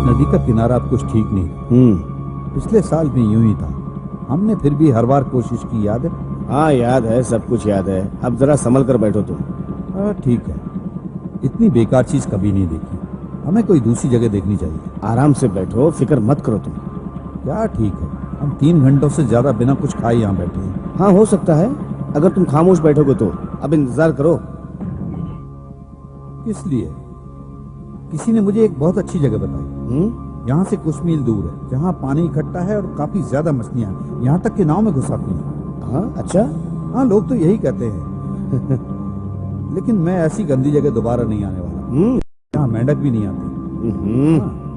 नदी का किनारा अब कुछ ठीक नहीं। पिछले साल भी यूं ही था। हमने फिर भी हर बार कोशिश की, याद है? हाँ याद है, सब कुछ याद है। अब जरा संभल कर बैठो तुम। ठीक है, इतनी बेकार चीज कभी नहीं देखी। हमें कोई दूसरी जगह देखनी चाहिए। आराम से बैठो, फिक्र मत करो तुम। क्या ठीक है, हम 3 घंटों से ज्यादा बिना कुछ खाए यहाँ बैठे हैं। हाँ हो सकता है, अगर तुम खामोश बैठोगे तो। अब इंतजार करो। किस लिए? किसी ने मुझे एक बहुत अच्छी जगह बताई। यहाँ से कुछ मील दूर है, जहाँ पानी इकट्ठा है और काफी ज्यादा मछलियाँ, यहाँ तक कि नाव में घुस आती हैं। हाँ अच्छा। हाँ, लोग तो यही कहते हैं। लेकिन मैं ऐसी गंदी जगह दोबारा नहीं आने वाला। यहाँ मेंढक भी नहीं आती। हाँ।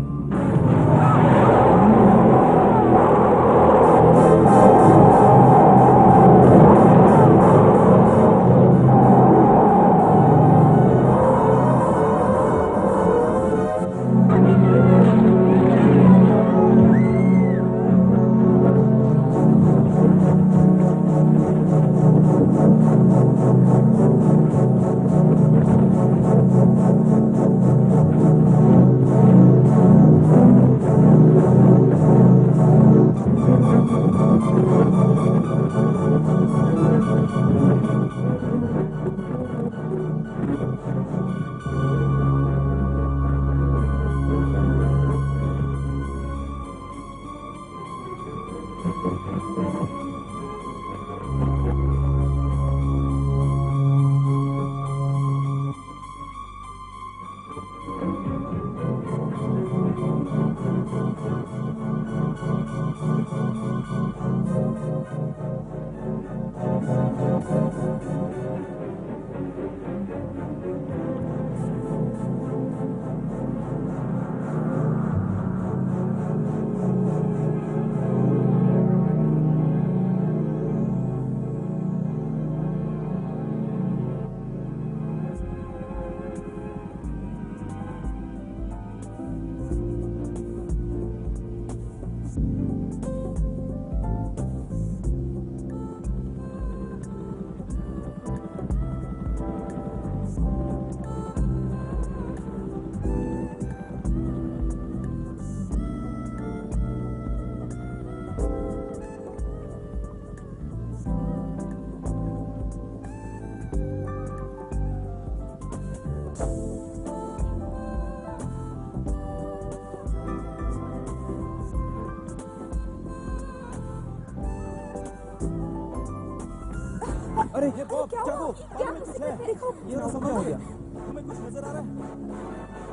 अरे ये क्या वो? क्या देखो, ये रहा, क्या हो गया? तुम्हें कुछ नजर आ रहा है?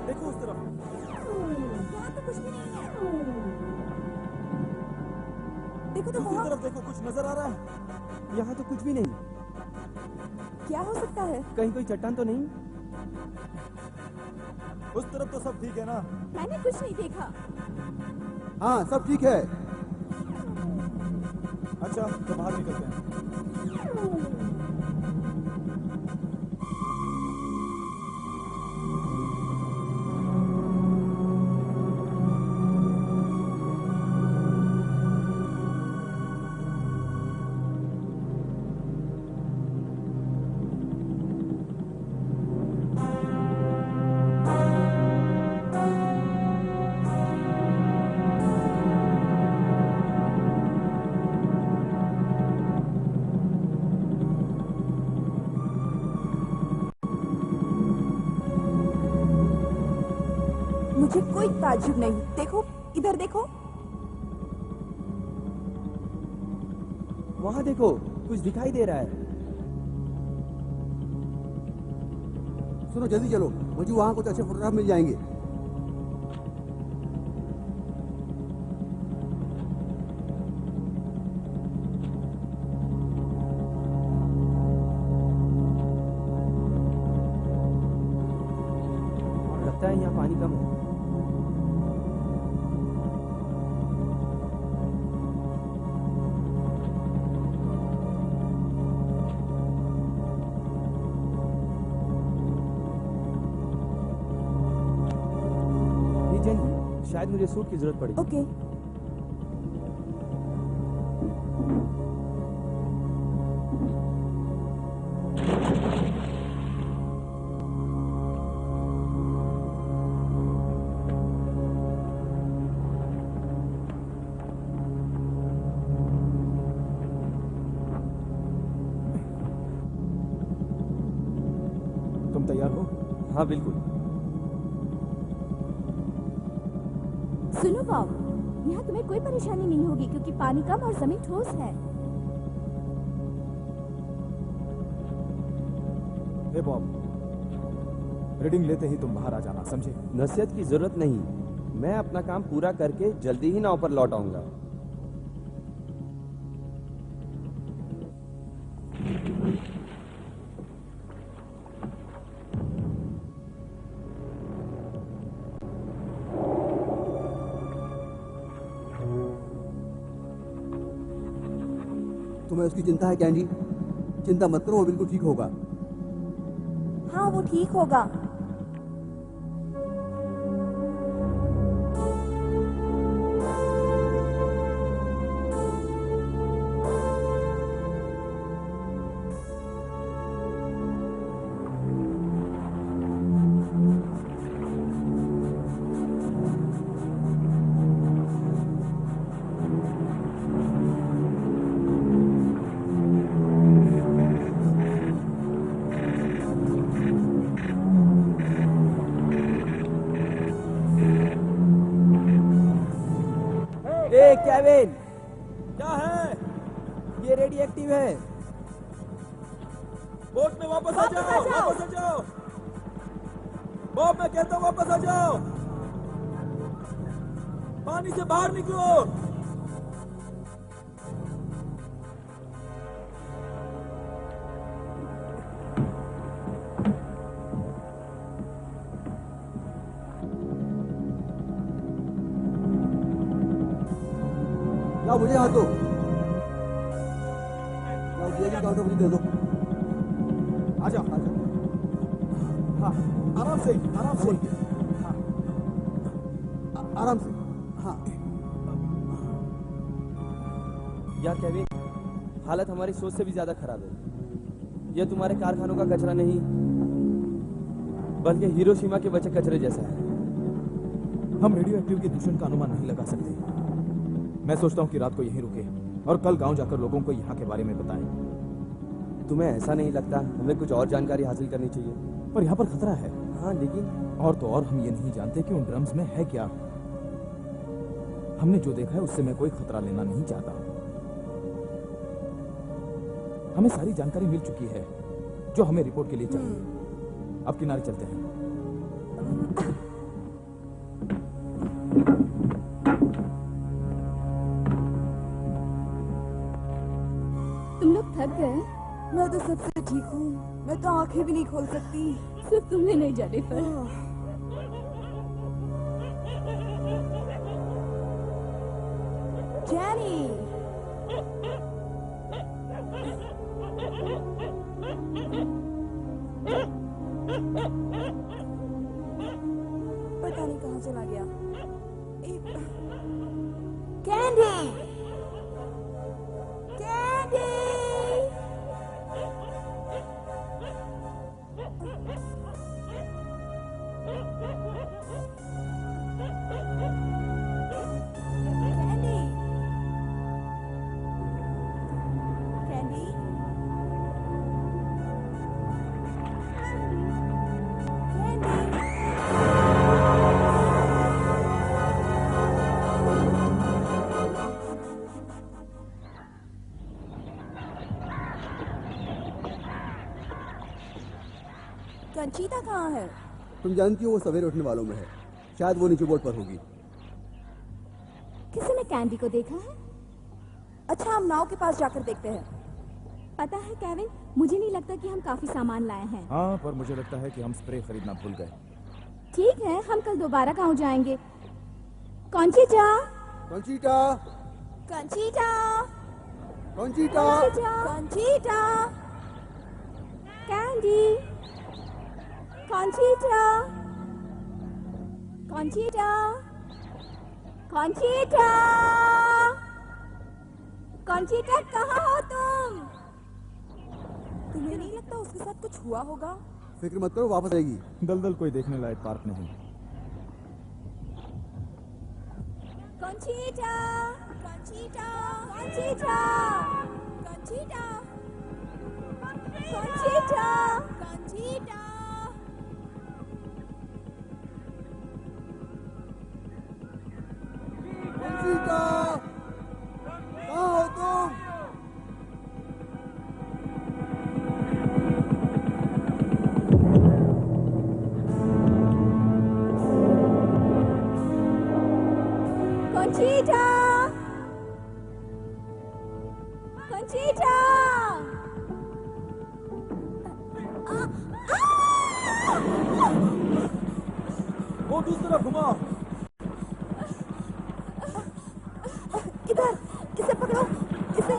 देखो उस तरफ। यहाँ तो कुछ भी नहीं है। देखो तो दूसरी तरफ देखो, कुछ नजर आ रहा है? यहाँ तो कुछ भी नहीं। क्या हो सकता है? कहीं कोई चट्टान तो नहीं? उस तरफ तो सब ठीक है ना? मैंने कुछ नहीं देखा। हाँ, सब ठीक है। अच्छा तो बाहर निकलते हैं। मुझे कोई ताज्जुब नहीं। देखो, इधर देखो। वहाँ देखो, कुछ दिखाई दे रहा है। सुनो, जल्दी चलो, मुझे वहाँ कुछ अच्छे फोटोग्राफ मिल जाएंगे। लगता है यहाँ पानी कम है। शायद मुझे सूट की जरूरत पड़ेगी। ओके। तैयार हो? हाँ बिल्कुल। सुनो बॉब, यहाँ तुम्हें कोई परेशानी नहीं होगी क्योंकि पानी कम और जमीन ठोस है। हे बॉब, रीडिंग लेते ही तुम बाहर आ जाना, समझे? नसीहत की जरूरत नहीं, मैं अपना काम पूरा करके जल्दी ही नाव पर लौट आऊंगा। तुम्हें उसकी चिंता है कैंडी? चिंता मत करो, वो बिल्कुल ठीक होगा। हाँ, वो ठीक होगा। केविन, क्या है? ये रेडियो एक्टिव है। बोट में वापस आ वापस आ जाओ, जाओ। वापस आ जाओ। बॉब, मैं कहता हूँ वापस आ जाओ। पानी से बाहर निकलो। लाओ मुझे हाथ दो। लाओ ये भी काउंटर मुझे दे दो। आ जाओ, आ जाओ। हाँ, आराम से, आराम से। हाँ, आराम से। हाँ, यार केविन, हालत हमारी सोच से भी ज्यादा खराब है। यह तुम्हारे कारखानों का कचरा नहीं, बल्कि हिरोशिमा के बचे कचरे जैसा है। हम रेडियो एक्टिव के दूषण का अनुमान नहीं लगा सकते। मैं सोचता हूँ कि रात को यहीं रुके और कल गांव जाकर लोगों को यहाँ के बारे में बताएं। तुम्हें ऐसा नहीं लगता हमें कुछ और जानकारी हासिल करनी चाहिए? पर यहाँ पर खतरा है। हाँ लेकिन और तो और हम ये नहीं जानते कि उन ड्रम्स में है क्या। हमने जो देखा है उससे मैं कोई खतरा लेना नहीं चाहता। हमें सारी जानकारी मिल चुकी है जो हमें रिपोर्ट के लिए चाहिए। अब किनारे चलते हैं। तुम लोग थक गए? मैं तो सबसे ठीक हूँ। मैं तो आंखें भी नहीं खोल सकती। सिर्फ तुम्हें नहीं जाने पर। जैनी, पता नहीं कहाँ चला गया। कैंडी, कैंडी, कैंडी, कैंडी, कंचीता कहाँ है? तुम जानती हो वो सवेरे उठने वालों में है। शायद वो नीचे बोर्ड पर होगी। किसी ने कैंडी को देखा है? अच्छा, हम नाव के पास जाकर देखते हैं। पता है केविन, मुझे नहीं लगता कि हम काफी सामान लाए हैं। हाँ, पर मुझे लगता है कि हम स्प्रे खरीदना भूल गए। ठीक है, हम कल दोबारा गाँव जाएंगे। कंचीटा, कंचीटा, कंचीटा, कंचीटा, कंचीटा, कैंडी, कंचीटा, कंचीटा, कंचीटा, कंचीटा, कहाँ हो तुम? तुम्हें नहीं लगता उसके साथ कुछ हुआ होगा? फिक्र मत करो, वापस आएगी। दलदल कोई देखने लायक पार्क नहीं। कंचीटा, कंचीटा, कंचीटा, कंचीटा, कंचीटा, कंचीटा, वो दूसरी तरफ घुमाओ। इधर, इसे पकड़ो, इसे।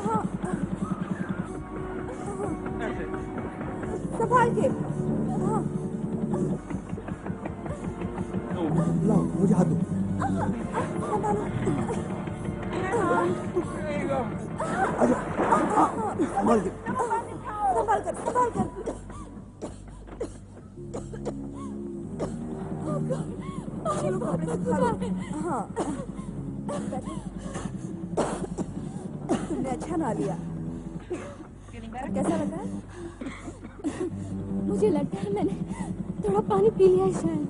हाँ। संभाल के। हाँ। लाओ मुझे हाथ दो। संभालो। आजा, संभाल के। संभाल कर, संभाल कर। चलो कपड़े संभालो। हाँ। तुमने अच्छा ना लिया। कैसा लग रहा है? मुझे लगता है मैंने थोड़ा पानी पी लिया है शायद।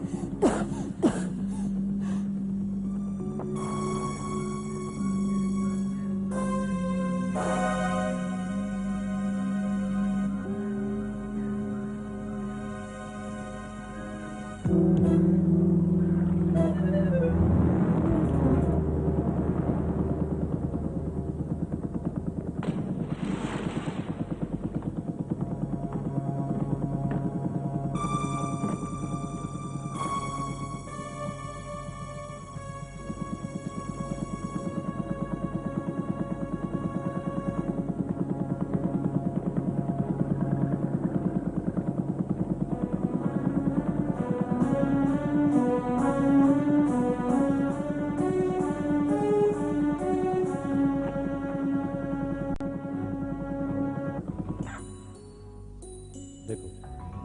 देखो,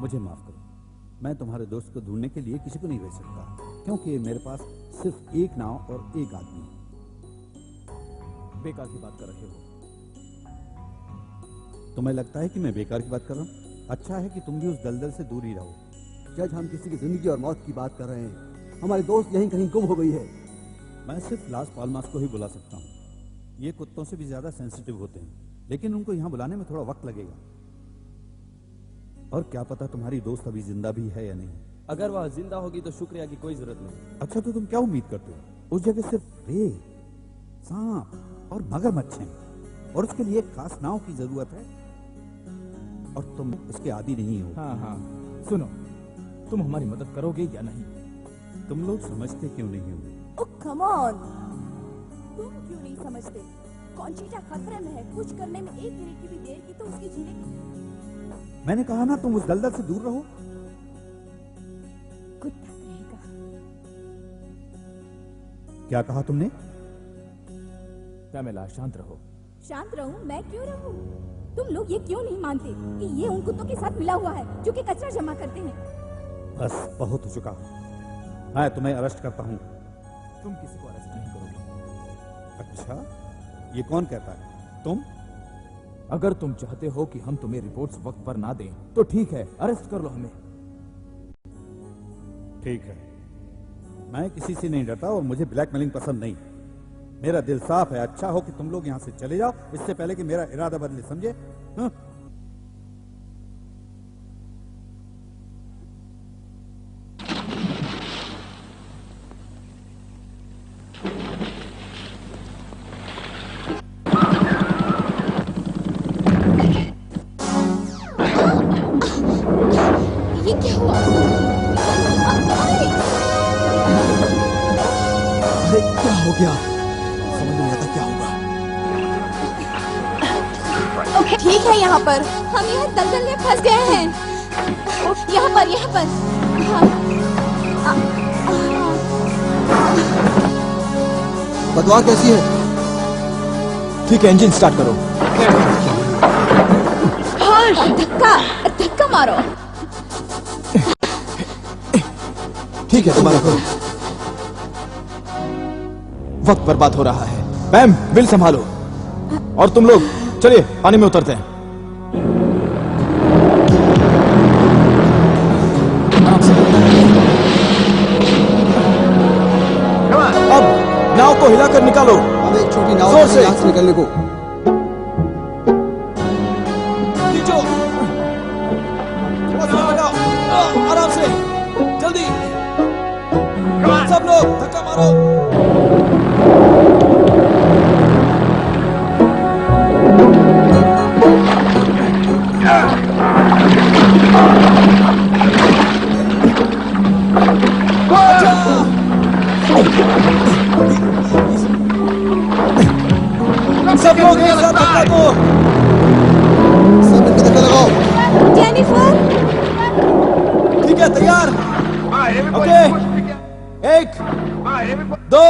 मुझे माफ करो। मैं तुम्हारे दोस्त को ढूंढने के लिए किसी को नहीं भेज सकता, क्योंकि मेरे पास सिर्फ एक नाव और एक आदमी है। बेकार की बात कर रहे हो। तुम्हें लगता है कि मैं बेकार की बात कर रहा हूँ? अच्छा है कि तुम भी उस दलदल से दूर ही रहो। जज, हम किसी की जिंदगी और मौत की बात कर रहे हैं। हमारी दोस्त यहीं कहीं गुम हो गई है। मैं सिर्फ लास पाल्मास को ही बुला सकता हूँ। ये कुत्तों से भी ज्यादा सेंसिटिव होते हैं, लेकिन उनको यहाँ बुलाने में थोड़ा वक्त लगेगा। और क्या पता तुम्हारी दोस्त अभी जिंदा भी है या नहीं। अगर वह जिंदा होगी तो शुक्रिया की कोई जरूरत नहीं। अच्छा, तो तुम क्या उम्मीद करते हो? उस जगह सिर्फ रेत, सांप और मगरमच्छ हैं, और उसके लिए एक खास नाव की जरूरत है, और तुम उसके आदी नहीं हो। हाँ हाँ, सुनो, तुम हमारी मदद करोगे या नहीं? तुम लोग समझते क्यों नहीं हो? ओह कम ऑन, तुम क्यों नहीं समझते? कॉन्चीटा खतरे में है। कुछ करने में 1 मिनट की भी देर की तो उसकी जीने की। मैंने कहा ना, तुम उस दलदल से दूर रहो। कुत्ता कहेगा। क्या कहा तुमने? कैमिला, शांत रहो। शांत रहूं? मैं क्यों रहूं? तुम लोग ये क्यों नहीं मानते कि ये उन कुत्तों के साथ मिला हुआ है जो कि कचरा जमा करते हैं? बस बहुत हो चुका। मैं तुम्हें अरेस्ट करता हूँ। तुम किसी को अरेस्ट नहीं करोगे। अच्छा, ये कौन कहता है? तुम? अगर तुम चाहते हो कि हम तुम्हें रिपोर्ट्स वक्त पर ना दें, तो ठीक है, अरेस्ट कर लो हमें। ठीक है, मैं किसी से नहीं डरता और मुझे ब्लैकमेलिंग पसंद नहीं। मेरा दिल साफ है। अच्छा हो कि तुम लोग यहाँ से चले जाओ, इससे पहले कि मेरा इरादा बदले, समझे? हाँ? ये क्या हुआ? अरे क्या हो गया? समझ नहीं आता क्या होगा। ठीक है, यहाँ पर हम यहाँ दलदल में फंस गए हैं। यहाँ पर हाँ। बदवा कैसी है? ठीक है, इंजन स्टार्ट करो। धक्का मारो। ठीक है, तुम्हारा करो। वक्त बर्बाद हो रहा है। मैम, बिल संभालो। और तुम लोग चलिए, पानी में उतरते हैं। अब नाव को हिलाकर निकालो। हमें एक छोटी नाव जोर से। यहाँ से निकलने को। खींचो। थोड़ा सा लगाओ। आराम से, जल्दी। सब लोग धक्का मारो। ओके, 1 2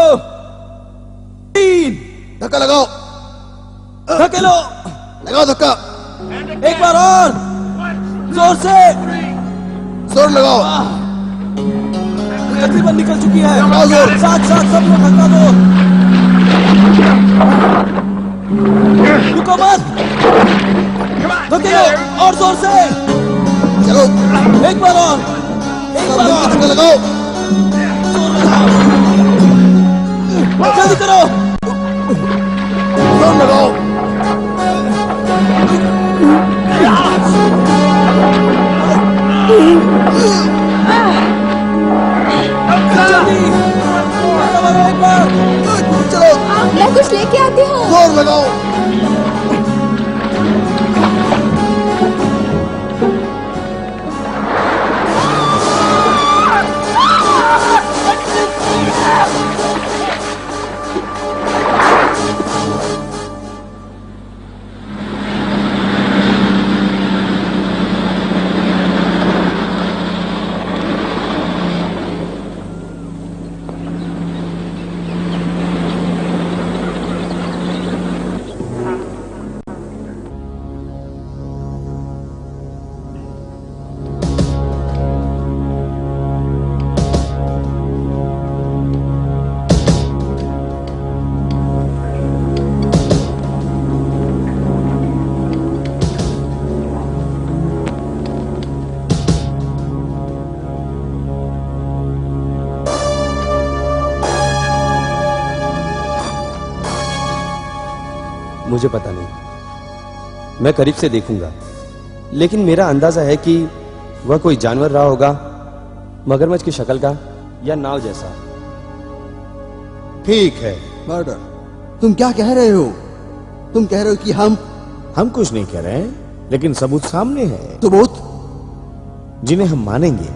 3 धक्का लगाओ, धकेलो, लगाओ धक्का, एक बार और जोर से। जोर लगाओ, तकरीबन निकल चुकी है। लगाओ जोर। साथ साथ सब लोग धक्का दो। रुको मत, धकेलो और जोर से। चलो, एक बार और, एक बार और, धक्का लगाओ, जोर लगाओ, जल्दी करो। जोर लगाओ, जल्दी, एक बार। चलो, मैं कुछ लेके आती हूँ। जोर लगाओ, मुझे पता नहीं, मैं करीब से देखूंगा, लेकिन मेरा अंदाजा है कि वह कोई जानवर रहा होगा, मगरमच्छ की शक्ल का या नाव जैसा। ठीक है। मर्डर। तुम क्या कह रहे हो? तुम कह रहे हो कि हम कुछ नहीं कह रहे हैं, लेकिन सबूत सामने है, सबूत? जिन्हें हम मानेंगे।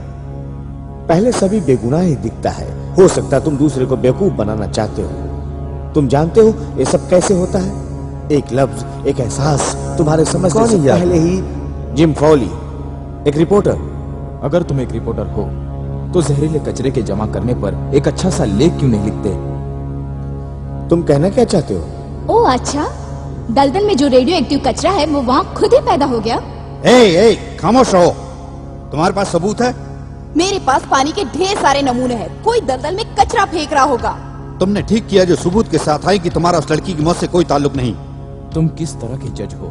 पहले सभी बेगुनाह ही दिखता है, हो सकता है तुम दूसरे को बेवकूफ बनाना चाहते हो। तुम जानते हो ये सब कैसे होता है? एक लफ्ज, एक एहसास तुम्हारे समझने से पहले ही। जिम फॉली, एक रिपोर्टर। अगर तुम एक रिपोर्टर हो तो जहरीले कचरे के जमा करने पर एक अच्छा सा लेख क्यों नहीं लिखते? तुम कहना क्या चाहते हो? ओ अच्छा, दलदल में जो रेडियो एक्टिव कचरा है वो वहाँ खुद ही पैदा हो गया। ए, खामोश रहो। तुम्हारे पास सबूत है? मेरे पास पानी के ढेर सारे नमूने हैं। कोई दलदल में कचरा फेंक रहा होगा। तुमने ठीक किया जो सबूत के साथ आई कि तुम्हारा उस लड़की की मौत से कोई ताल्लुक नहीं। तुम किस तरह के जज हो?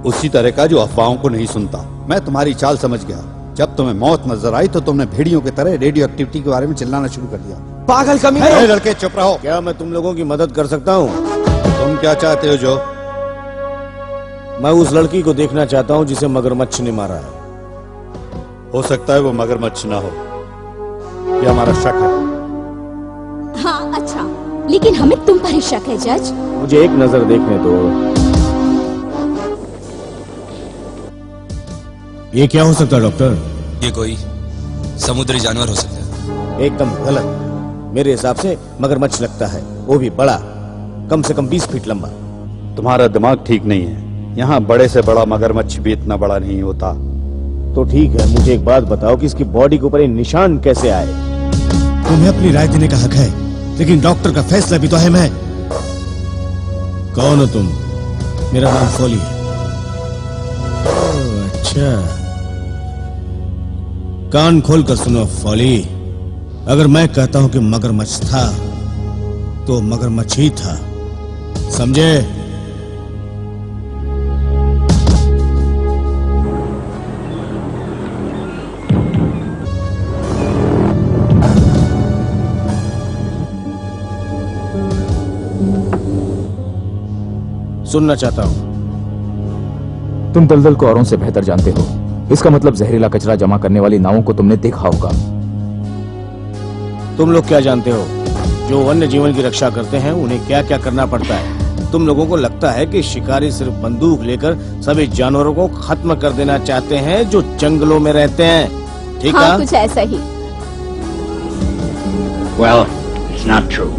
उसी तरह का जो अफवाहों को नहीं सुनता। मैं तुम्हारी चाल समझ गया। जब तुम्हें मौत नजर आई तो तुमने भेड़ियों की तरह रेडियो एक्टिविटी के बारे में चिल्लाना शुरू कर दिया। पागल कमीने! अरे लड़के चुप रहो। क्या मैं तुम लोगों की मदद कर सकता हूँ? तुम क्या चाहते हो? जो मैं उस लड़की को देखना चाहता हूँ जिसे मगरमच्छ ने मारा है। हो सकता है वो मगरमच्छ ना हो, यह हमारा शक है। हाँ अच्छा, लेकिन हमें तुम पर ही शक है जज। मुझे एक नजर देखने दो। ये क्या हो सकता है डॉक्टर? ये कोई समुद्री जानवर हो सकता है। एकदम गलत। मेरे हिसाब से मगरमच्छ लगता है, वो भी बड़ा, कम से कम 20 फीट लंबा। तुम्हारा दिमाग ठीक नहीं है। यहाँ बड़े से बड़ा मगरमच्छ भी इतना बड़ा नहीं होता। तो ठीक है, मुझे एक बात बताओ कि इसकी बॉडी के ऊपर ये निशान कैसे आए? तुम्हें अपनी राय देने का हक है, लेकिन डॉक्टर का फैसला भी तो है। मैं कौन हो तुम? मेरा नाम फॉली है। ओह, अच्छा, कान खोल कर सुनो फॉली। अगर मैं कहता हूं कि मगरमच्छ था तो मगरमच्छ ही था, समझे? सुनना चाहता हूं। तुम दलदल को औरों से बेहतर जानते हो। इसका मतलब जहरीला कचरा जमा करने वाली नावों को तुमने देखा होगा। तुम लोग क्या जानते हो? जो वन्य जीवन की रक्षा करते हैं उन्हें क्या क्या करना पड़ता है? तुम लोगों को लगता है कि शिकारी सिर्फ बंदूक लेकर सभी जानवरों को खत्म कर देना चाहते हैं जो जंगलों में रहते हैं, ठीक है? हाँ, कुछ ऐसा ही। Well, it's not true.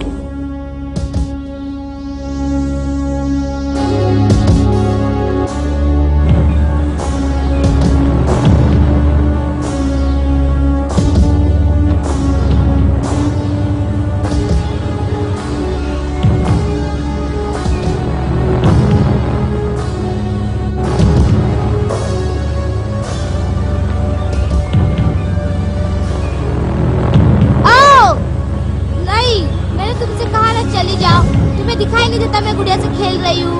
खेल रही हूँ।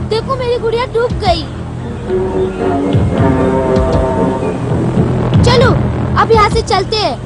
देखो मेरी गुड़िया डूब गई। चलो अब यहाँ से चलते हैं।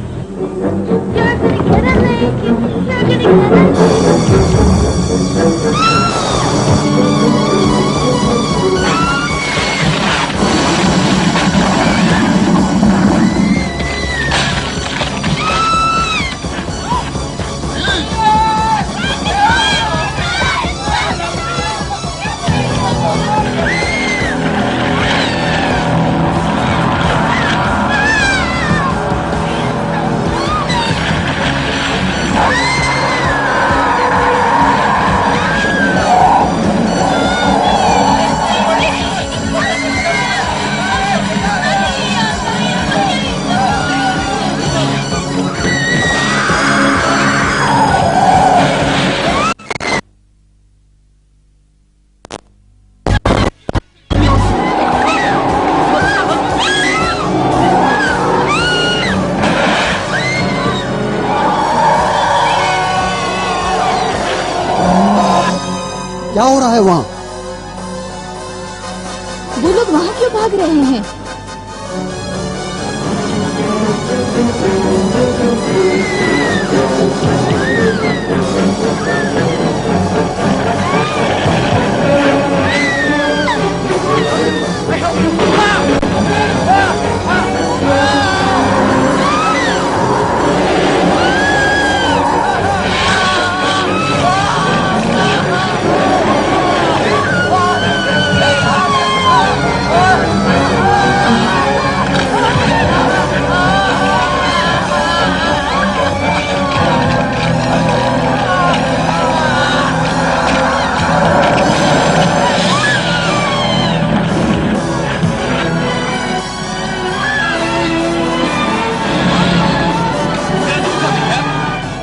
क्या हो रहा है वहाँ? वो लोग वहाँ क्यों भाग रहे हैं?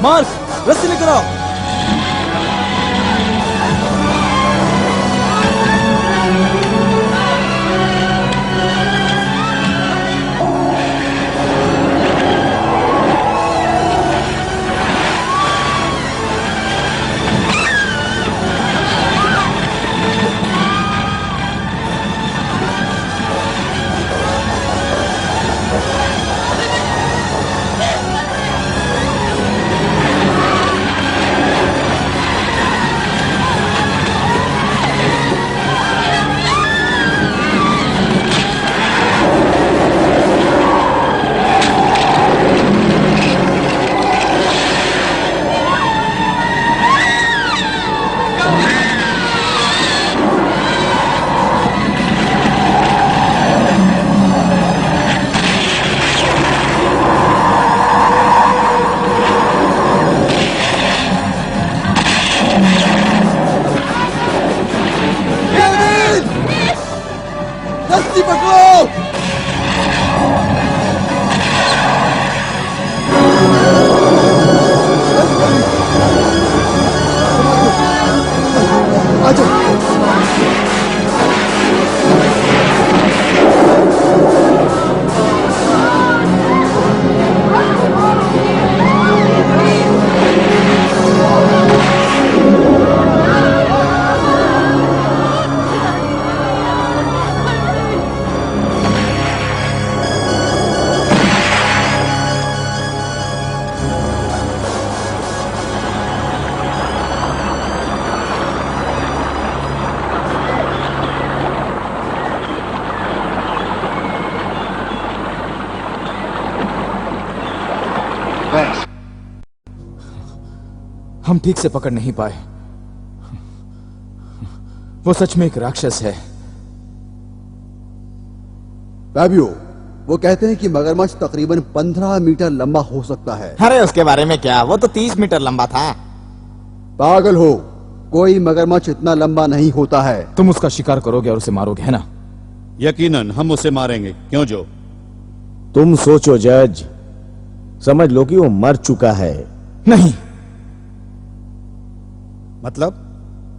मार्क, रस्सी लेकर आओ। रस्सी पकड़ो। हम ठीक से पकड़ नहीं पाए। वो सच में एक राक्षस है। फैबियो, वो कहते हैं कि मगरमच्छ तकरीबन 15 मीटर लंबा हो सकता है। अरे उसके बारे में क्या, वो तो 30 मीटर लंबा था। पागल हो, कोई मगरमच्छ इतना लंबा नहीं होता है। तुम उसका शिकार करोगे और उसे मारोगे, है ना? यकीनन हम उसे मारेंगे। क्यों जो? तुम सोचो जज, समझ लो कि वो मर चुका है। नहीं। मतलब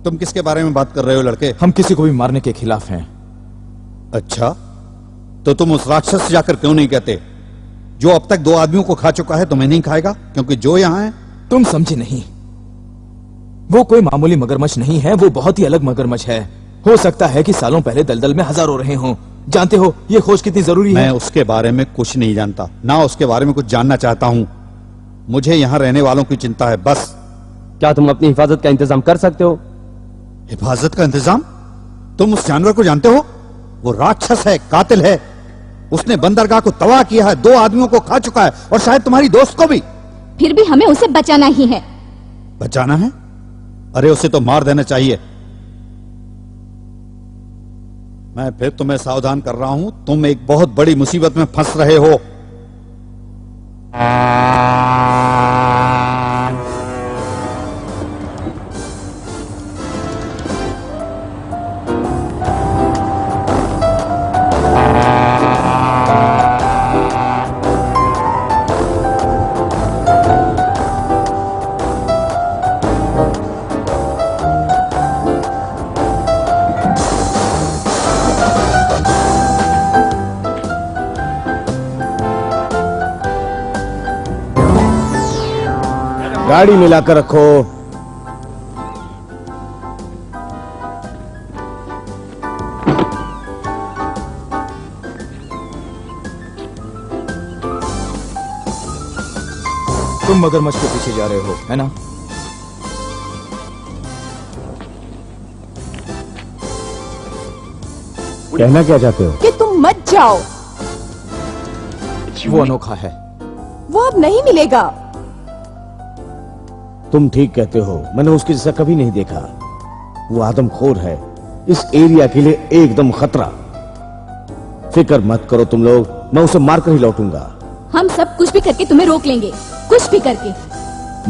तुम किसके बारे में बात कर रहे हो लड़के? हम किसी को भी मारने के खिलाफ हैं। अच्छा, तो तुम उस राक्षस से जाकर क्यों नहीं कहते जो अब तक 2 आदमियों को खा चुका है तुम्हें नहीं खाएगा? क्योंकि जो यहां है तुम समझे नहीं, वो कोई मामूली मगरमच्छ नहीं है, वो बहुत ही अलग मगरमच्छ है। हो सकता है कि सालों पहले दलदल में हजारों रहे हों। जानते हो ये खोज कितनी जरूरी है? मैं उसके बारे में कुछ नहीं जानता, ना उसके बारे में कुछ जानना चाहता हूं। मुझे यहां रहने वालों की चिंता है बस। क्या तुम अपनी हिफाजत का इंतजाम कर सकते हो? हिफाजत का इंतजाम? तुम उस जानवर को जानते हो? वो राक्षस है, कातिल है। उसने बंदरगाह को तबाह किया है, 2 आदमियों को खा चुका है और शायद तुम्हारी दोस्त को भी। फिर भी हमें उसे बचाना ही है। बचाना है? अरे उसे तो मार देना चाहिए। मैं फिर तुम्हें सावधान कर रहा हूं, तुम एक बहुत बड़ी मुसीबत में फंस रहे हो। गाड़ी मिलाकर रखो। तुम मगरमच्छ के पीछे जा रहे हो, है ना? कहना क्या चाहते हो? कि तुम मत जाओ, वो अनोखा है। वो अब नहीं मिलेगा। तुम ठीक कहते हो, मैंने उसके जैसा कभी नहीं देखा। वो आदमखोर है, इस एरिया के लिए एकदम खतरा। फिक्र मत करो तुम लोग, मैं उसे मारकर ही लौटूंगा। हम सब कुछ भी करके तुम्हें रोक लेंगे, कुछ भी करके।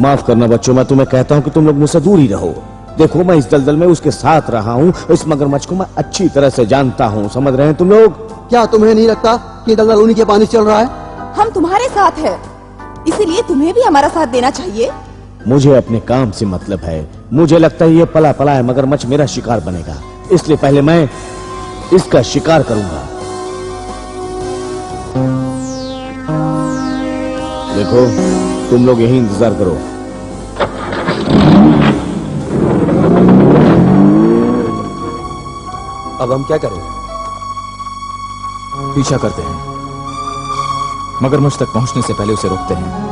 माफ करना बच्चों, मैं तुम्हें कहता हूं कि तुम लोग मुझसे दूर ही रहो। देखो मैं इस दलदल में उसके साथ रहा हूं, इस मगरमच्छ को मैं अच्छी तरह से जानता हूं। समझ रहे हैं तुम लोग? क्या तुम्हें नहीं लगता कि दलदल उन्हीं के पानी से चल रहा है? हम तुम्हारे साथ हैं, इसीलिए तुम्हें भी हमारा साथ देना चाहिए। मुझे अपने काम से मतलब है। मुझे लगता है ये पला पला है मगरमच्छ मेरा शिकार बनेगा, इसलिए पहले मैं इसका शिकार करूंगा। देखो तुम लोग यही इंतजार करो। अब हम क्या करें? पीछा करते हैं, मगरमच्छ तक पहुंचने से पहले उसे रोकते हैं।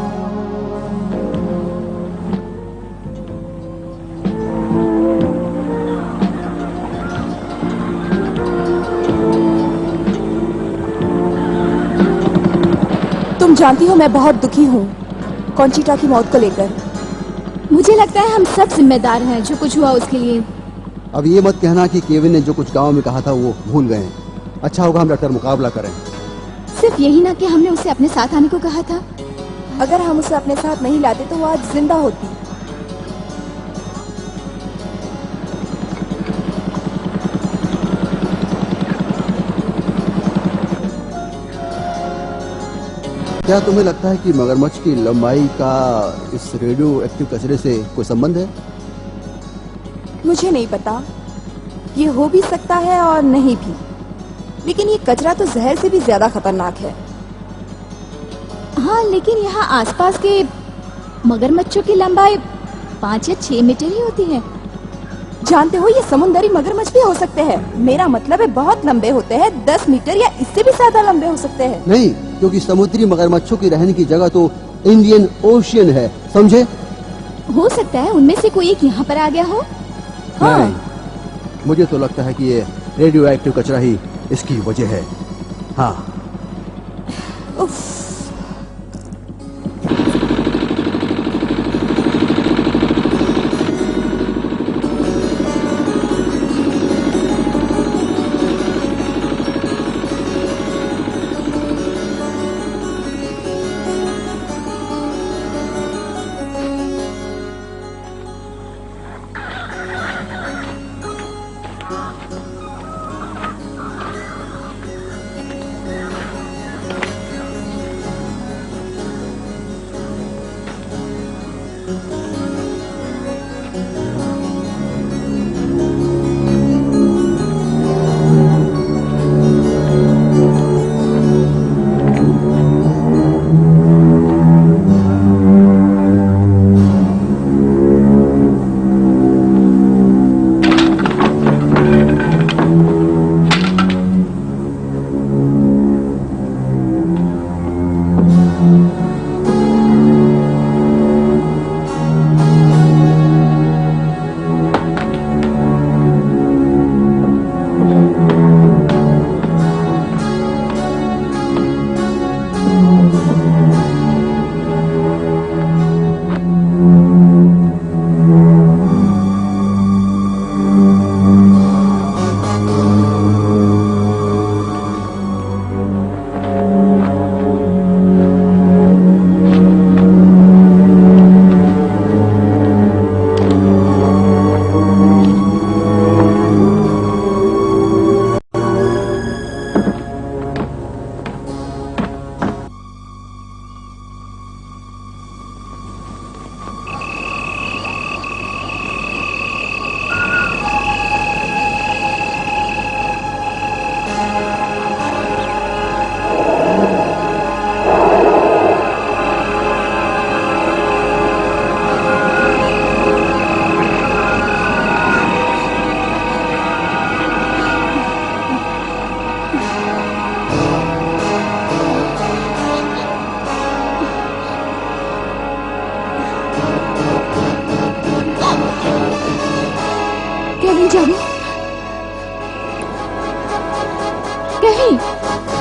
तुम जानती हो मैं बहुत दुखी हूँ कॉन्चिटा की मौत को लेकर। मुझे लगता है हम सब जिम्मेदार हैं जो कुछ हुआ उसके लिए। अब ये मत कहना कि केविन ने जो कुछ गांव में कहा था वो भूल गए हैं। अच्छा होगा हम डटकर मुकाबला करें। सिर्फ यही ना कि हमने उसे अपने साथ आने को कहा था। अगर हम उसे अपने साथ नहीं लाते तो वो आज जिंदा होती। क्या तुम्हें लगता है कि मगरमच्छ की लंबाई का इस रेडियो एक्टिव कचरे से कोई संबंध है? मुझे नहीं पता, ये हो भी सकता है और नहीं भी, लेकिन ये कचरा तो जहर से भी ज्यादा खतरनाक है। हाँ, लेकिन यहाँ आसपास के मगरमच्छों की लंबाई 5 या 6 मीटर ही होती है। जानते हो ये समुद्री मगरमच्छ भी हो सकते हैं। मेरा मतलब है बहुत लंबे होते हैं, 10 मीटर या इससे भी ज्यादा लंबे हो सकते हैं। नहीं, क्योंकि समुद्री मगरमच्छों की रहने की जगह तो इंडियन ओशियन है, समझे? हो सकता है उनमें से कोई एक यहाँ पर आ गया हो। हाँ। नहीं, मुझे तो लगता है कि ये रेडियो एक्टिव कचरा ही इसकी वजह है। हाँ। उफ।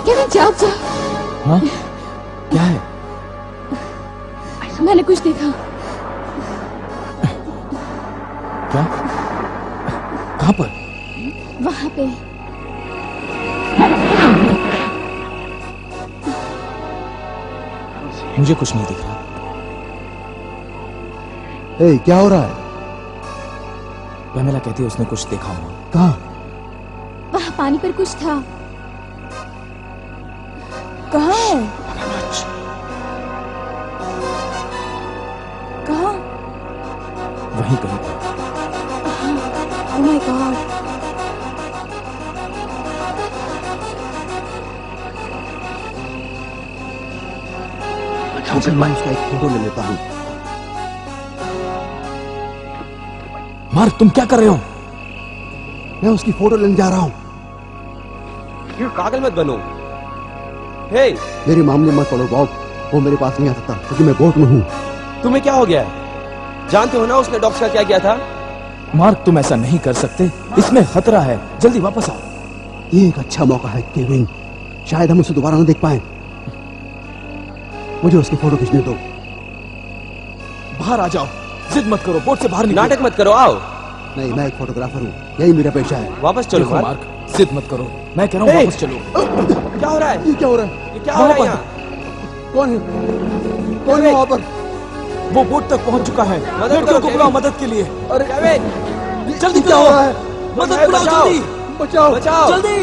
केविन जाओ जाओ। हाँ क्या है? मैंने कुछ देखा। क्या? कहाँ पर? वहां पे। मुझे कुछ नहीं दिख रहा। ए, क्या हो रहा है? पैमेला कहती है उसने कुछ देखा हुआ। कहाँ? वहां पानी पर कुछ था। कहाँ है? मगरमच्छ। कहाँ? वहीं कहीं पर। Oh my God. मैं उसका एक फोटो ले लेता हूँ। मार्क तुम क्या कर रहे हो? मैं उसकी फोटो लेने जा रहा हूँ। पागल मत बनो। हे, मेरे मामले मत पड़ो बॉब, वो मेरे पास नहीं आ सकता क्योंकि मैं बोट में हूँ। तुम्हें क्या हो गया है? जानते हो ना उसने डॉक्स का क्या किया था? मार्क तुम ऐसा नहीं कर सकते, इसमें खतरा है। जल्दी वापस आओ। ये एक अच्छा मौका है केविन, शायद हम उसे दोबारा न देख पाए। मुझे उसकी फोटो खींचने दो। बाहर आ जाओ, जिद मत करो, बोट से बाहर निकलो। नाटक मत करो, आओ। नहीं, मैं एक फोटोग्राफर हूँ, यही मेरा पेशा है। वापस चलो देखो मार्क। मार्क, जिद मत करो, मैं कह रहा हूँ हे! वापस चलो। क्या हो रहा है? ये क्या हो रहा है? ये क्या हो रहा है वहाँ यहाँ? कौन है? कौन है वहाँ पर? वो बोट तक पहुंच चुका है। मदद लड़कियों करो, को बुलाओ केविन। मदद के लिए। अरे केविन, जल्दी क्या हो करो, रहा है? मदद बचाओ, बुलाओ बचाओ। जल्दी। बचाओ! बचाओ। जल्दी।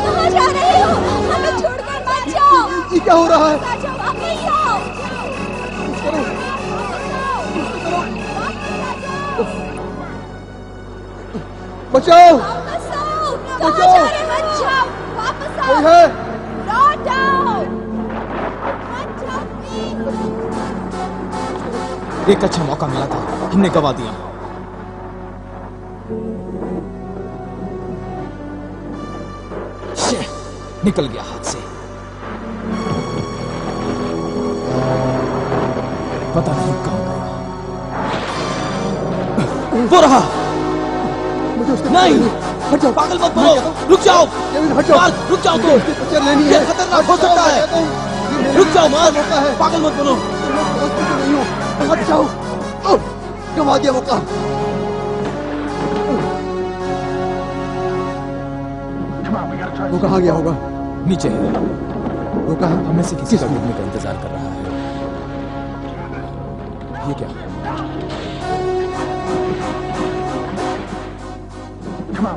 कहाँ जा रहे हो? हमें छोड़कर मत जाओ। ये क्या हो रहा है? आ जाओ, आप नहीं आओ। बचाओ! वापस आओ। कहाँ बचाओ। जा रहे? मत जाओ। वापस आओ। कोई है? लौट आओ। मत जाओ, प्लीज। एक अच्छा मौका मिला था, हमने गवा दिया। शे, निकल गया हाथ से। पता नहीं कहां गया। वो रहा। मुझे उसका नहीं, हट जाओ। पागल मत बनो, रुक जाओ। केविन, हट जाओ। मार्क, रुक जाओ तुम। पिक्चर लेनी ये है। खतरनाक हो सकता है। रुक जाओ मार्क, पागल मत बनो। हट जाओ। गवा दिया मौका। वो कहाँ गया होगा? नीचे है, वो कहाँ? हमें से किसी का ढूंढने का इंतजार कर रहा है। ये क्या?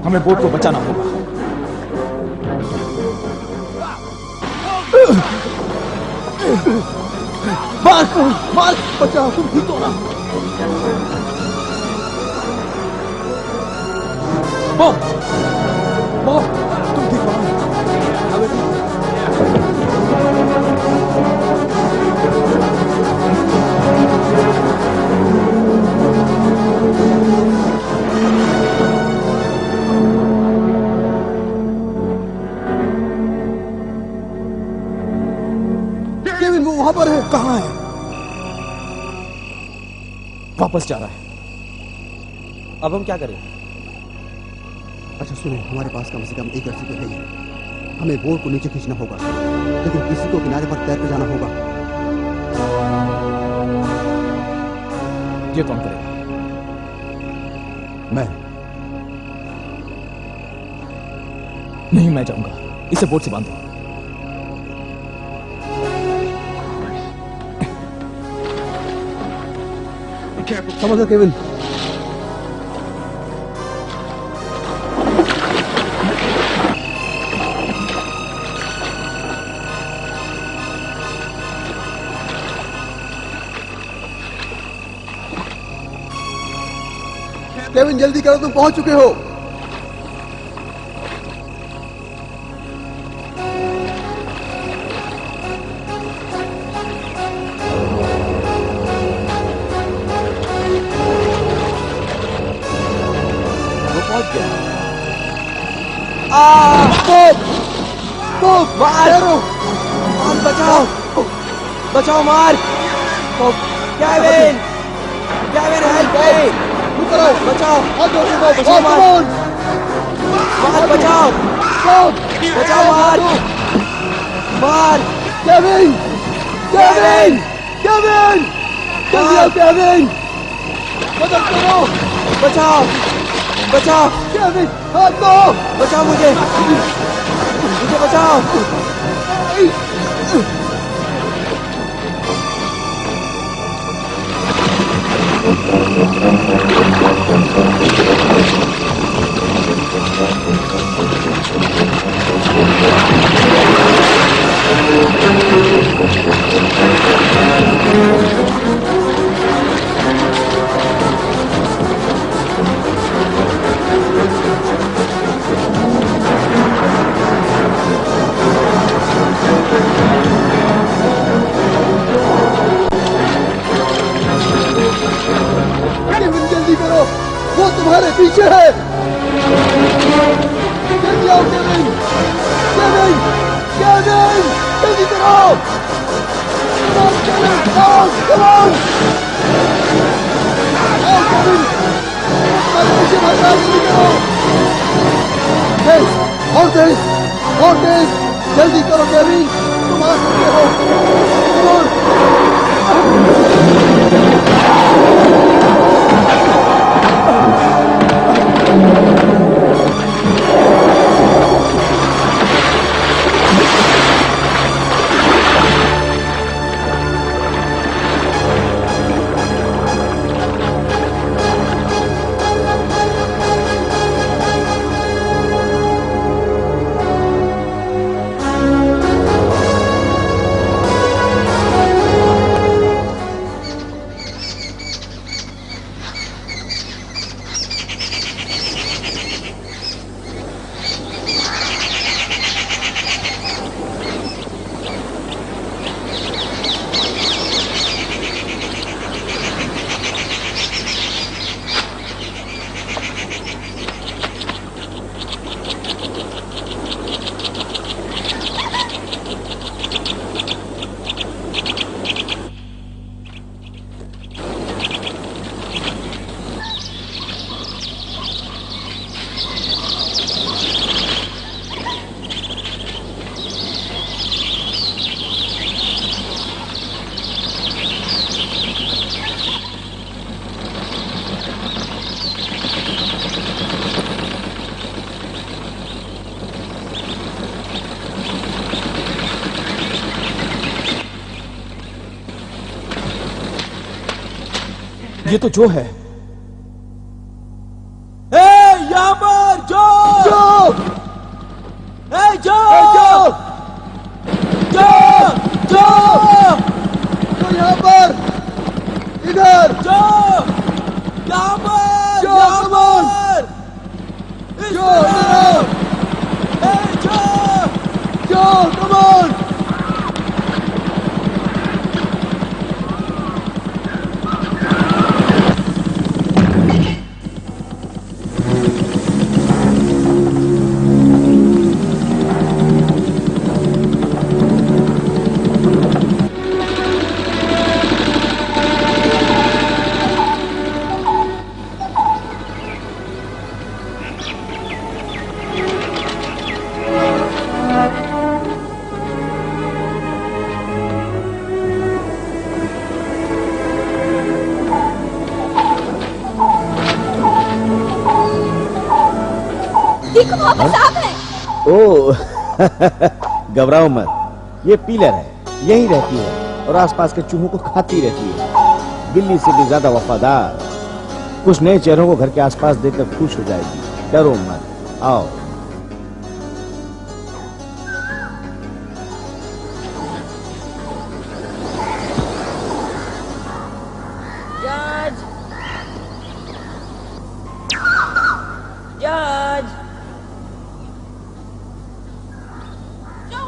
हमें बोट को बचाना होगा। मार्क, मार्क, बचाओ। तुम ठीक हो ना? बॉब, बॉब, तुम ठीक हो ना? केविन, वो वहां पर है। कहाँ है? वापस जा रहा है। अब हम क्या करें? अच्छा सुनो, हमारे पास कम से कम एक रस्सी तो है ही। हमें बोट को नीचे खींचना होगा, लेकिन किसी को किनारे पर तैर कर जाना होगा। ये कौन करेगा? मैं। नहीं, मैं जाऊंगा। इसे बोट से बांधो। समझ लो केविन। केविन जल्दी करो, तुम पहुंच चुके हो। वो पहुंच गया। मार्क, बचाओ, बचाओ mark. Kevin, Kevin help me. बचाओ, बचाओ मार्क। मार्क बचाओ, बचाओ मार्क। केविन! केविन! जल्दी आओ केविन! मदद करो! बचाओ बचाओ केविन, हाथ दो! बचाओ मुझे बचाओ। केविन, जल्दी करो! वो तुम्हारे पीछे है! जल्दी आओ केविन! केविन! केविन! जल्दी करो! Come on, Kevin! Come on! आओ केविन! तुम्हारे पीछे भागना जल्दी करो! तेज! और तेज! और तेज! जल्दी करो केविन! तुम आ सकते हो! Come on! ये तो जो है। यहाँ पर जो! जो! यहाँ पर! इधर! यहाँ पर! जो! Come on! जो! जो! Come on! देखो वहाँ पर सांप है। ओ घबराओ मत, ये पीलर है, यहीं रहती है और आसपास के चूहों को खाती रहती है। बिल्ली से भी ज्यादा वफादार। कुछ नए चेहरों को घर के आसपास देखकर खुश हो जाएगी। डरो मत, आओ।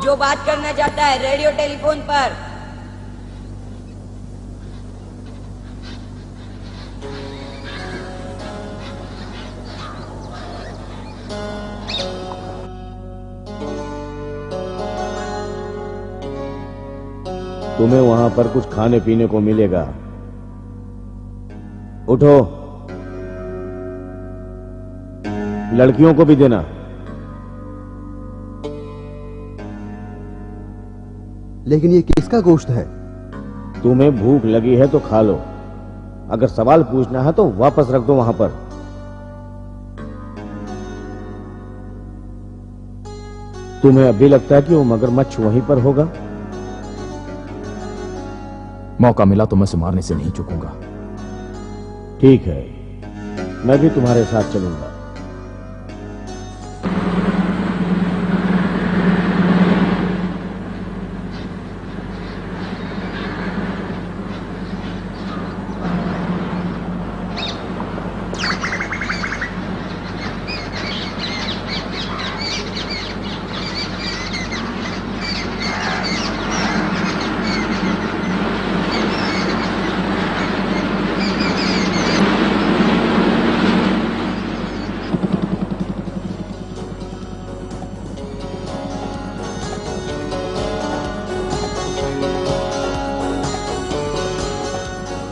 जो बात करना चाहता है रेडियो टेलीफोन पर। तुम्हें वहां पर कुछ खाने पीने को मिलेगा। उठो, लड़कियों को भी देना। लेकिन ये किसका गोश्त है? तुम्हें भूख लगी है तो खा लो, अगर सवाल पूछना है तो वापस रख दो वहां पर। तुम्हें अभी लगता है कि वो मगरमच्छ वहीं पर होगा? मौका मिला तो मैं उसे मारने से नहीं चूकूंगा। ठीक है, मैं भी तुम्हारे साथ चलूंगा।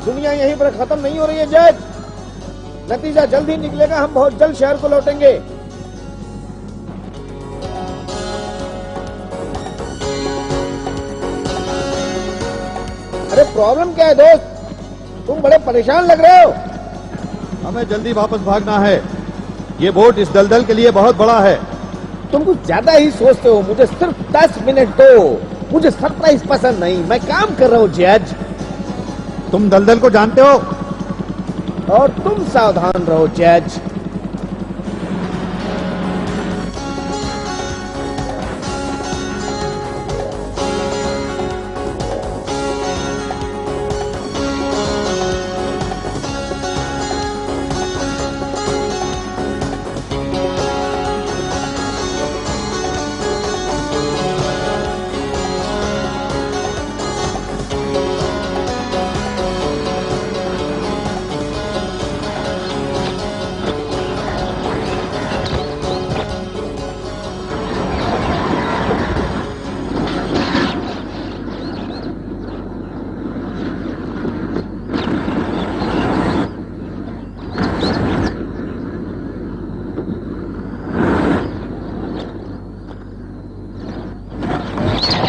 दुनिया यहीं पर खत्म नहीं हो रही है जज, नतीजा जल्द ही निकलेगा। हम बहुत जल्द शहर को लौटेंगे। अरे प्रॉब्लम क्या है दोस्त, तुम बड़े परेशान लग रहे हो। हमें जल्दी वापस भागना है, ये बोट इस दलदल के लिए बहुत बड़ा है। तुम कुछ ज्यादा ही सोचते हो, मुझे सिर्फ 10 मिनट दो। मुझे सरप्राइज पसंद नहीं, मैं काम कर रहा हूँ जज। तुम दलदल को जानते हो? और तुम सावधान रहो जज।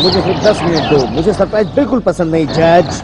मुझे सिर्फ 10 मिनट दो, मुझे सरप्राइज बिल्कुल पसंद नहीं जज।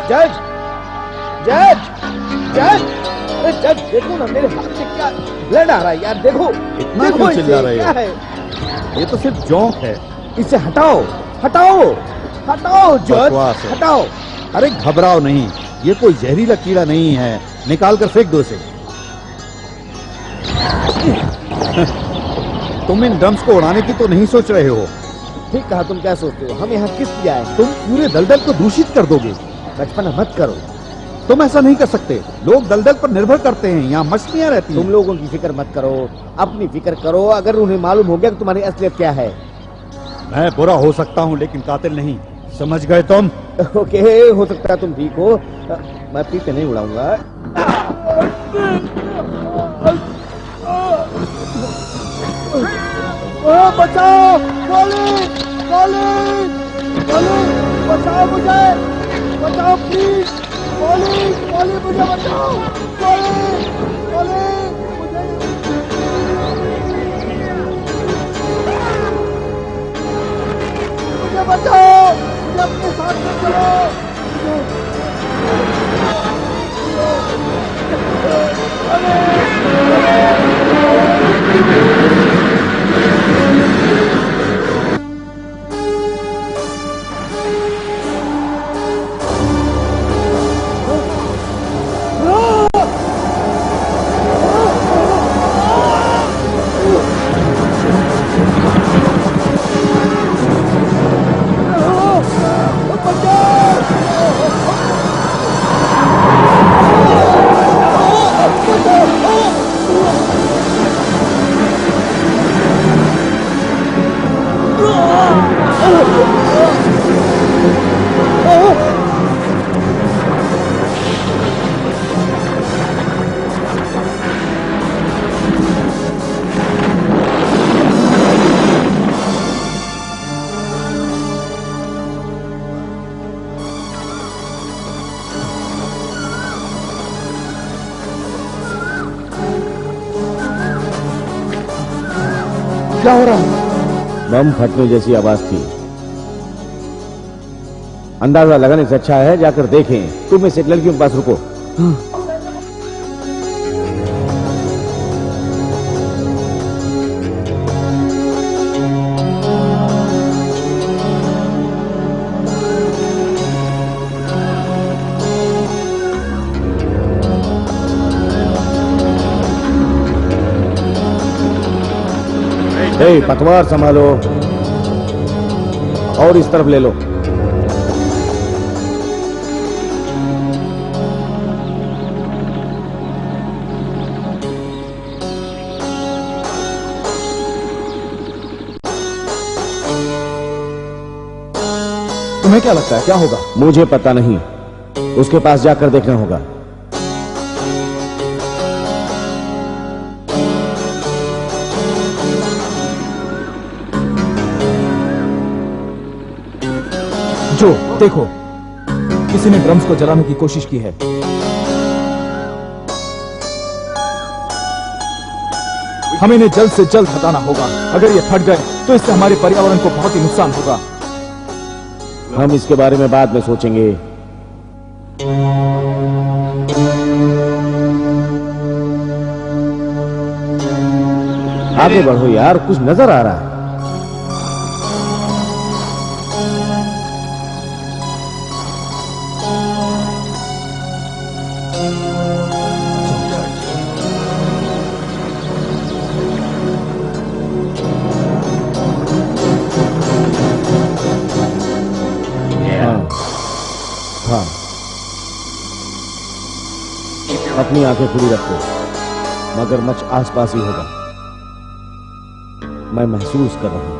जज जज जज, अरे जज देखो ना, मेरे हाथ से क्या ब्लड आ रहा है यार। देखो इतना देखो क्यों चिल्ला इसे, रहे क्या हो? है? ये तो सिर्फ जोंक है। इसे हटाओ हटाओ हटाओ जज, बकवास है। हटाओ। अरे घबराओ नहीं, ये कोई जहरीला कीड़ा नहीं है, निकाल कर फेंक दो इसे। तुम इन ड्रम्स को उड़ाने की तो नहीं सोच रहे हो? ठीक कहा, तुम क्या सोचते हो हम यहाँ किस लिए आए? तुम पूरे दलदल को दूषित कर दोगे। बचपना मत करो, तुम ऐसा नहीं कर सकते। लोग दलदल पर निर्भर करते हैं, यहाँ मछलियाँ रहती हैं। तुम लोगों की फिक्र मत करो, अपनी फिक्र करो। अगर उन्हें मालूम हो गया कि तुम्हारी असलियत क्या है। मैं बुरा हो सकता हूँ लेकिन कातिल नहीं, समझ गए तुम? ओके, हो सकता है तुम ठीक हो, मैं पीते नहीं उड़ाऊंगा। बचाओ, गोली गोली गोली, बचाओ मुझे, बचाओ प्लीज, गोली गोली मुझे बचाओ, गोली गोली मुझे बचाओ, मुझे अपने साथ में चलो। क्या हो रहा है? बम फटने जैसी आवाज थी। अंदाजा लगाने से अच्छा है जाकर देखें। तुम इस एक लड़कियों के पास रुको। पतवार संभालो और इस तरफ ले लो। तुम्हें क्या लगता है क्या होगा? मुझे पता नहीं, उसके पास जाकर देखना होगा। जो देखो, किसी ने ड्रम्स को जलाने की कोशिश की है। हमें इन्हें जल्द से जल्द हटाना होगा। अगर ये फट गए तो इससे हमारे पर्यावरण को बहुत ही नुकसान होगा। हम इसके बारे में बाद में सोचेंगे। आगे बढ़ो यार, कुछ नजर आ रहा है। हाँ, अपनी आंखें खुली रखो। मगरमच्छ आसपास ही होगा, मैं महसूस कर रहा हूं।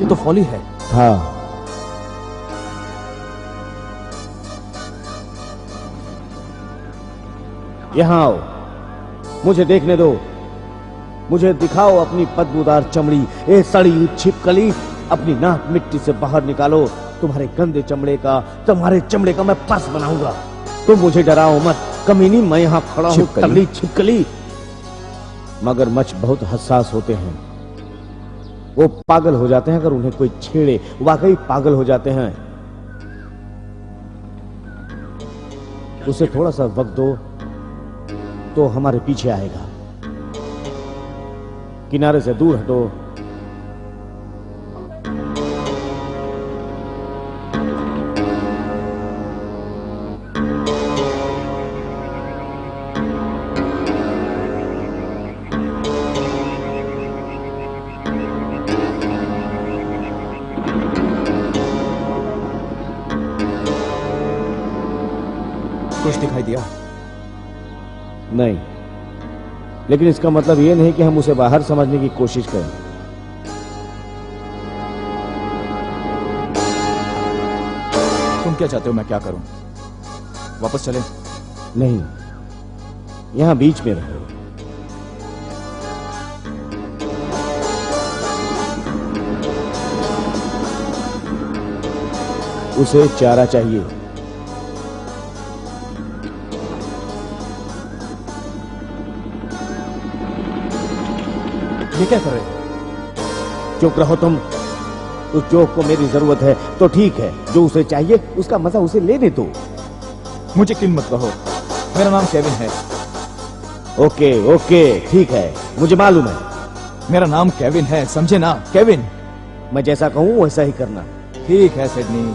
तो फॉली है। हाँ, यहां आओ, मुझे देखने दो। मुझे दिखाओ अपनी बदबूदार चमड़ी। ए सड़ी हुई छिपकली, अपनी नाक मिट्टी से बाहर निकालो। तुम्हारे गंदे चमड़े का, तुम्हारे चमड़े का मैं पर्स बनाऊंगा। तुम मुझे डराओ मत कमीनी, मैं यहां खड़ा हूं। तगड़ी छिपकली। मगरमच्छ बहुत हसास होते हैं, वो पागल हो जाते हैं अगर उन्हें कोई छेड़े, वाकई पागल हो जाते हैं। उसे थोड़ा सा वक्त दो तो हमारे पीछे आएगा। किनारे से दूर हटो। कुछ दिखाई दिया? नहीं, लेकिन इसका मतलब यह नहीं कि हम उसे बाहर समझने की कोशिश करें। तुम क्या चाहते हो मैं क्या करूं? वापस चलें? नहीं, यहां बीच में रहो। उसे चारा चाहिए। ये क्या कर रहे हो? चुप रहो तुम। उस जोक को मेरी जरूरत है तो ठीक है, जो उसे चाहिए उसका मजा उसे लेने दो। मुझे किन मत कहो, मेरा नाम केविन है। ओके ओके ठीक है, मुझे मालूम है। मेरा नाम केविन है, समझे ना? केविन। मैं जैसा कहूं वैसा ही करना। ठीक है सिडनी।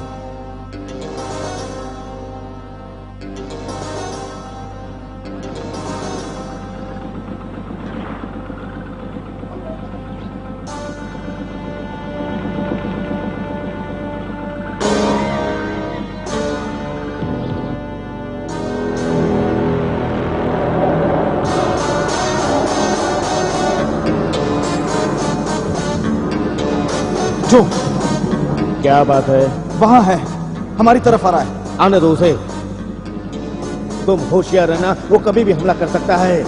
जो क्या बात है? वहां है, हमारी तरफ आ रहा है। आने दो उसे। तुम होशियार रहना, वो कभी भी हमला कर सकता है।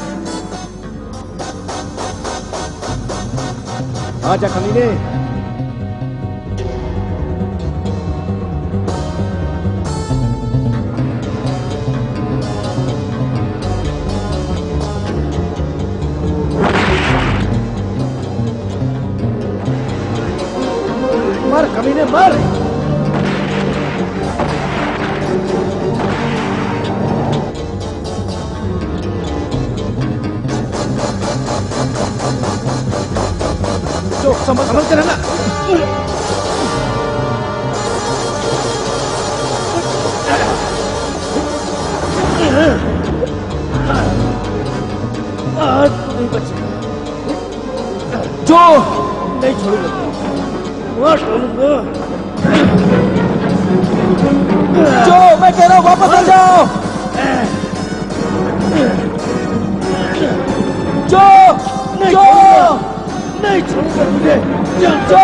आजा कमीने। मर कमीने मर। जो समझ कर रहना। आज तू नहीं बचेगा। जो नहीं छोड़ूंगा। मार डालूंगा। जो मैं कह रहा हूं वापस आ जाओ। जो नहीं जो छोड़ूंगा। नहीं छोड़ूंगा तुझे। जो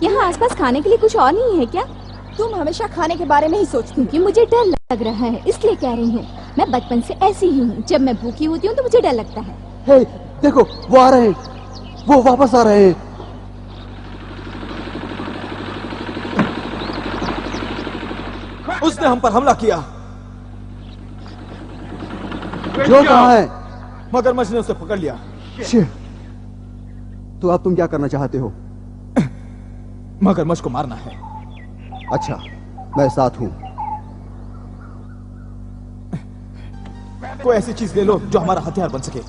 यहाँ आसपास खाने के लिए कुछ और नहीं है क्या? तुम हमेशा खाने के बारे में ही सोचती हो। क्योंकि मुझे डर लग रहा है इसलिए कह रही हूँ। मैं बचपन से ऐसी ही हूँ, जब मैं भूखी होती हूँ तो मुझे डर लगता है। हे, देखो वो आ रहे हैं, वो वापस आ रहे हैं। उसने हम पर हमला किया। जो कहाँ है? मगरमच्छ ने उसे पकड़ लिया। शिट। तो अब तुम क्या करना चाहते हो? मगरमच्छ को मारना है। अच्छा, मैं साथ हूं। कोई ऐसी चीज ले लो जो हमारा हथियार बन सके।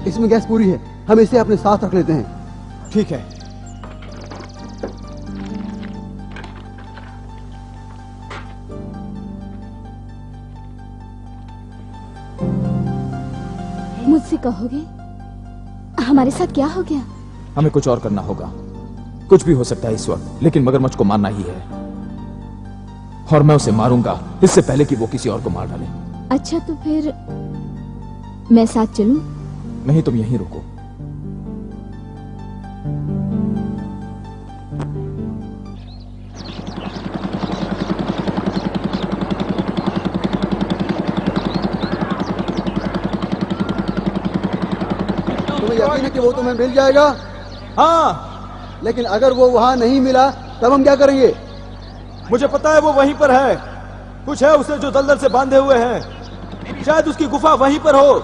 इसमें गैस पूरी है, हम इसे अपने साथ रख लेते हैं। ठीक है। मुझसे कहोगे हमारे साथ क्या हो गया? हमें कुछ और करना होगा। कुछ भी हो सकता है इस वक्त, लेकिन मगरमच्छ को मारना ही है। और मैं उसे मारूंगा इससे पहले कि वो किसी और को मार डाले। अच्छा तो फिर मैं साथ चलूं? नहीं, तुम यहीं रुको। तुम्हें यकीन है कि वो तुम्हें मिल जाएगा? हाँ, लेकिन अगर वो वहां नहीं मिला तब हम क्या करेंगे? मुझे पता है वो वहीं पर है। कुछ है उसे जो दलदल से बांधे हुए हैं। शायद उसकी गुफा वहीं पर हो।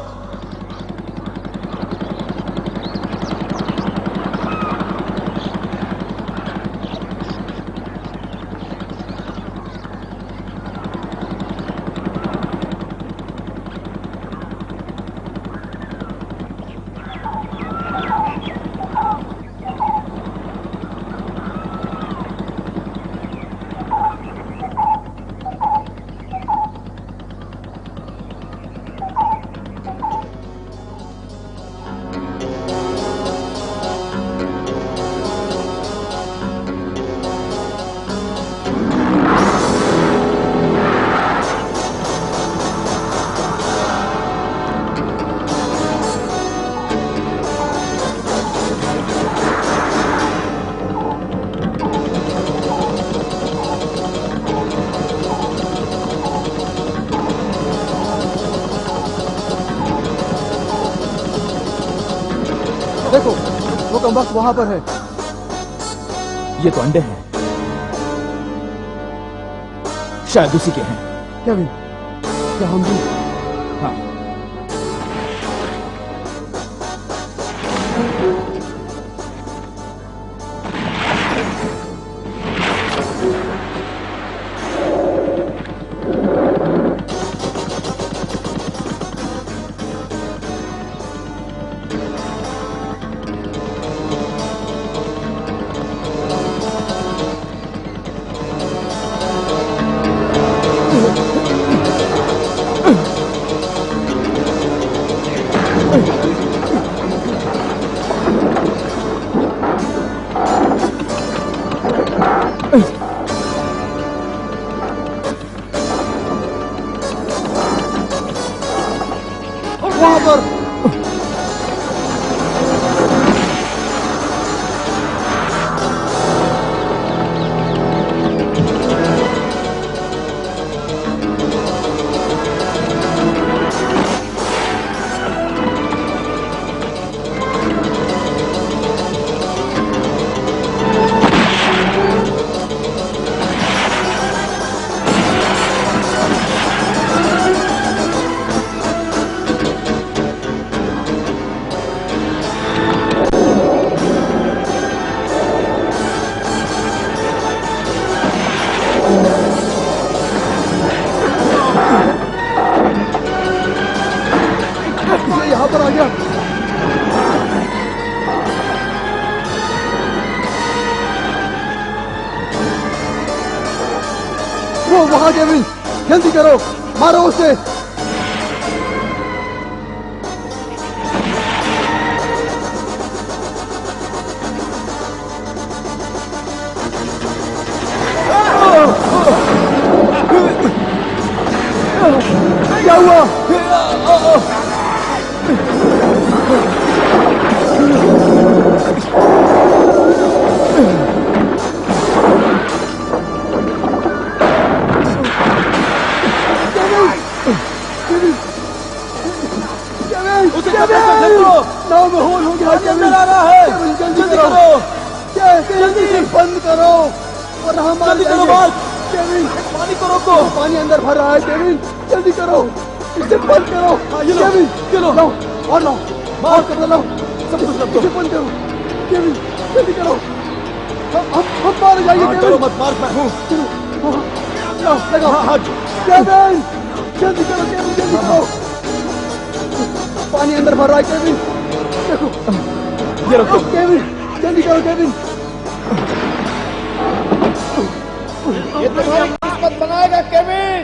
देखो, वो कमबख्त वहां पर है। ये तो अंडे हैं। शायद उसी के हैं। केविन, क्या हम भी? हाँ। वहां पर ये यहाँ पर आ गया। वो वहां केविन, जल्दी करो, मारो उसे। क्या हुआ? नाव में होल हो गया। केविन आ रहा है। केविन जल्दी करो, जल्दी बंद करो वरना हम जल्दी करो बात। केविन पानी को रोको, पानी अंदर भर रहा है। केविन जल्दी करो, इसे बंद करो। केविन चलो और लो बाहर कर लो, सब कुछ रख दो, इसे बंद करो। केविन जल्दी करो, हम मार जाएंगे। केविन चलो मत मार, मैं हूं। चलो लगाओ। केविन जल्दी करो, केविन जल्दी करो, पानी अंदर भर रहा है। केविन देखो, ये रखो। केविन जल्दी करो। केविन ये तुम्हारी किस्मत बनाएगा। केविन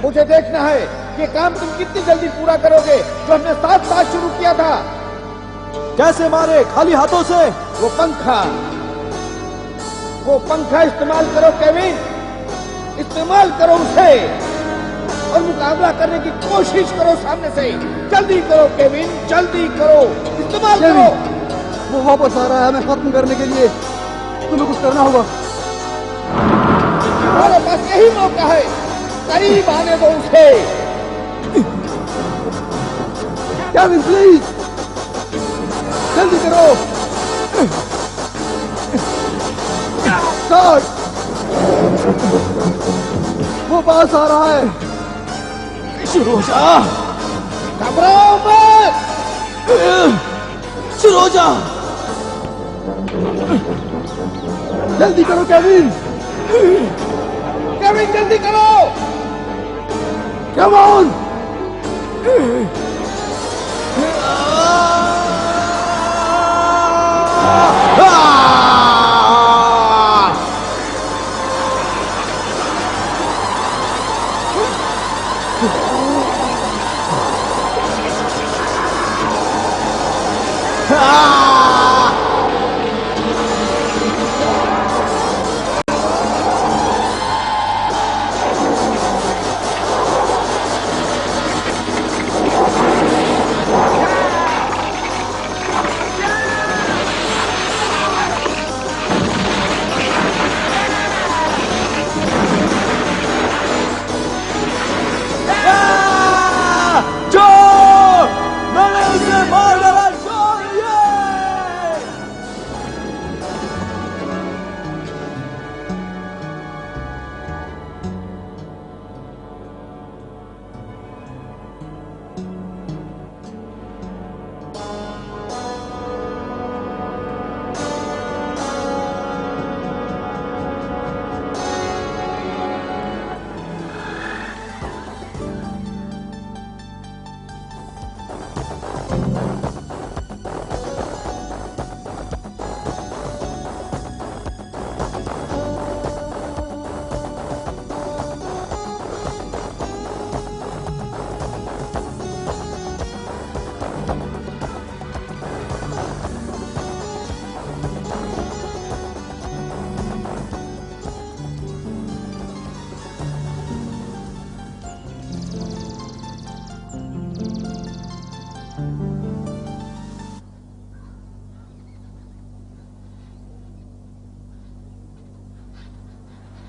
मुझे देखना है कि काम तुम कितनी जल्दी पूरा करोगे जो हमने साथ साथ शुरू किया था। कैसे मारे? खाली हाथों से? वो पंखा इस्तेमाल करो। केविन इस्तेमाल करो उसे और मुकाबला करने की कोशिश करो सामने से। जल्दी करो केविन, जल्दी करो, इस्तेमाल करो। वो वापस आ रहा है हमें खत्म करने के लिए। तुम्हें कुछ करना होगा। हमारे पास यही मौका है, करीब आने दो उसे। केविन प्लीज जल्दी करो। स्टार्ट। वो पास आ रहा है। शुरू हो जा, घबराओ मत, शुरू हो जा। जल्दी करो केविन, केविन जल्दी करो। Come on. मैंने उसे मार डाला।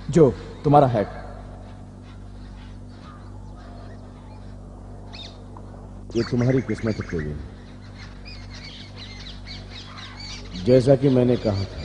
जो तुम्हारा हैट। ये तुम्हारी किस्मत है केविन। जैसा कि मैंने कहा था,